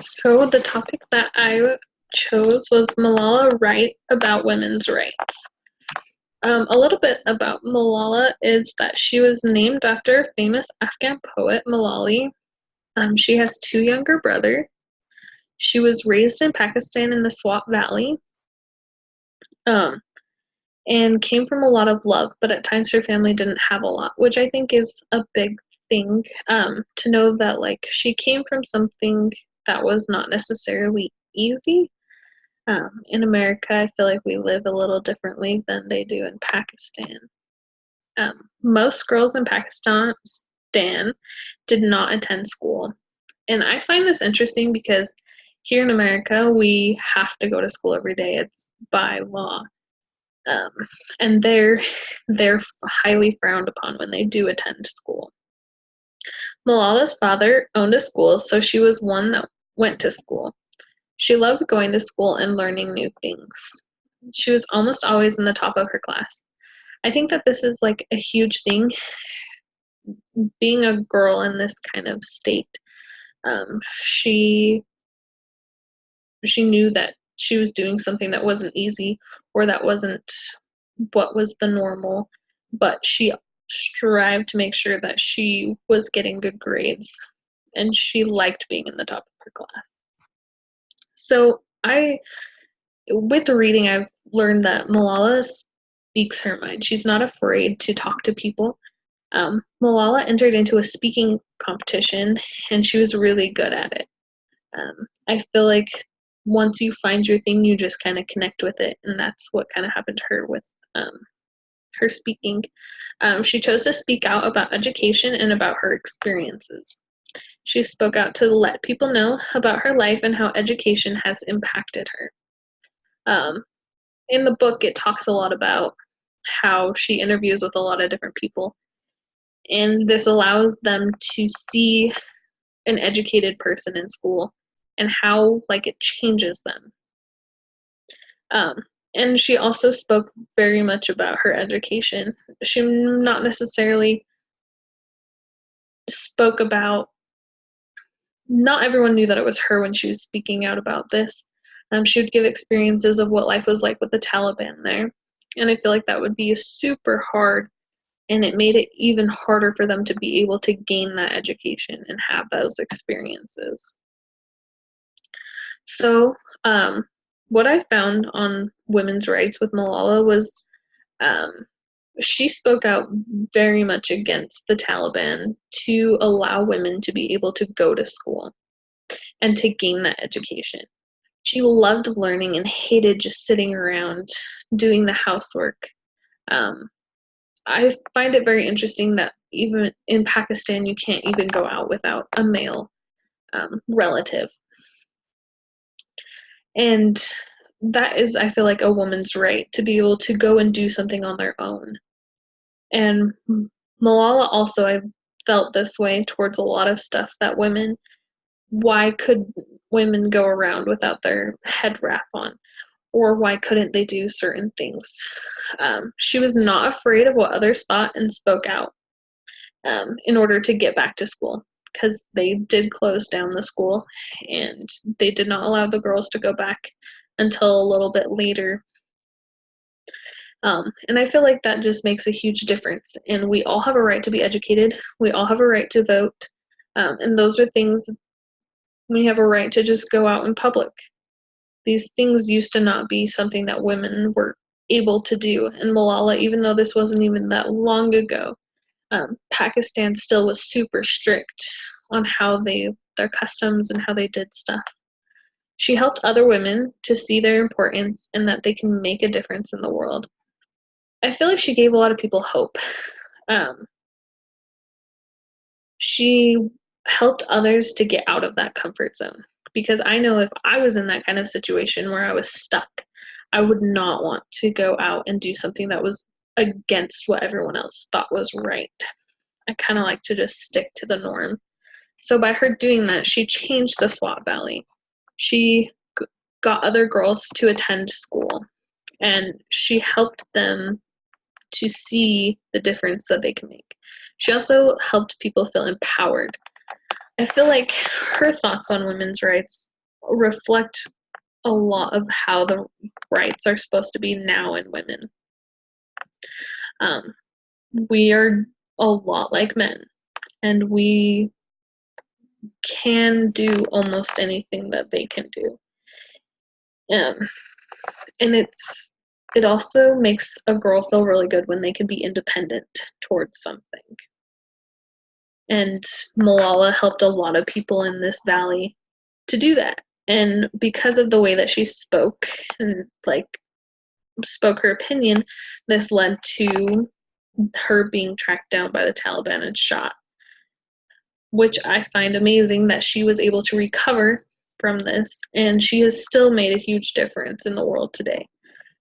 So the topic that I chose was Malala Right about women's rights. A little bit about Malala is that she was named after famous Afghan poet Malali. She has two younger brothers. She was raised in Pakistan in the Swat Valley, um, and came from a lot of love, but at times her family didn't have a lot, which I think is a big thing, to know that like she came from something that was not necessarily easy. In America, I feel like we live a little differently than they do in Pakistan. Most girls in Pakistan did not attend school. And I find this interesting because here in America, we have to go to school every day. It's by law. Um, and they're highly frowned upon when they do attend school. Malala's father owned a school, so she was one that went to school. She loved going to school and learning new things. She was almost always in the top of her class. I think that this is like a huge thing, being a girl in this kind of state. Um, she she knew that she was doing something that wasn't easy or that wasn't what was the normal, but she strived to make sure that she was getting good grades and she liked being in the top of her class. So I with the reading, I've learned that Malala speaks her mind. She's not afraid to talk to people. Malala entered into a speaking competition and she was really good at it. I feel like once you find your thing, you just kind of connect with it, and that's what kind of happened to her with um, her speaking. She chose to speak out about education and about her experiences. She spoke out to let people know about her life and how education has impacted her. Um, in the book, it talks a lot about how she interviews with a lot of different people, and this allows them to see an educated person in school and how like it changes them. Um, and she also spoke very much about her education. She not necessarily spoke about, not everyone knew that it was her when she was speaking out about this. She would give experiences of what life was like with the Taliban there. And I feel like that would be super hard, and it made it even harder for them to be able to gain that education and have those experiences. So, what I found on women's rights with Malala was um, she spoke out very much against the Taliban to allow women to be able to go to school and to gain that education. She loved learning and hated just sitting around doing the housework. Um, I find it very interesting that even in Pakistan, you can't even go out without a male relative. And that is, I feel like, a woman's right to be able to go and do something on their own. And Malala also, I felt this way towards a lot of stuff that why could women go around without their head wrap on? Or why couldn't they do certain things? She was not afraid of what others thought and spoke out in order to get back to school, because they did close down the school and they did not allow the girls to go back until a little bit later. And I feel like that just makes a huge difference. And we all have a right to be educated. We all have a right to vote. And those are things we have a right to just go out in public. These things used to not be something that women were able to do. And Malala, even though this wasn't even that long ago, Pakistan still was super strict on how their customs and how they did stuff. She helped other women to see their importance and that they can make a difference in the world. I feel like she gave a lot of people hope. Um, she helped others to get out of that comfort zone, because I know if I was in that kind of situation where I was stuck, I would not want to go out and do something that was against what everyone else thought was right. I kind of like to just stick to the norm. So by her doing that, she changed the Swat Valley. She got other girls to attend school, and she helped them to see the difference that they can make. She also helped people feel empowered. I feel like her thoughts on women's rights reflect a lot of how the rights are supposed to be now in women. We are a lot like men, and we can do almost anything that they can do. And it also makes a girl feel really good when they can be independent towards something. And Malala helped a lot of people in this valley to do that. And because of the way that she spoke and spoke her opinion, this led to her being tracked down by the Taliban and shot, which I find amazing that she was able to recover from this, and she has still made a huge difference in the world today.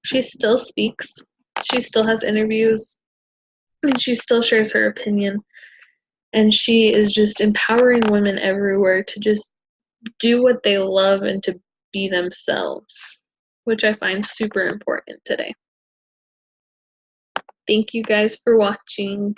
She still speaks, she still has interviews, and she still shares her opinion, and she is just empowering women everywhere to just do what they love and to be themselves, which I find super important today. Thank you guys for watching.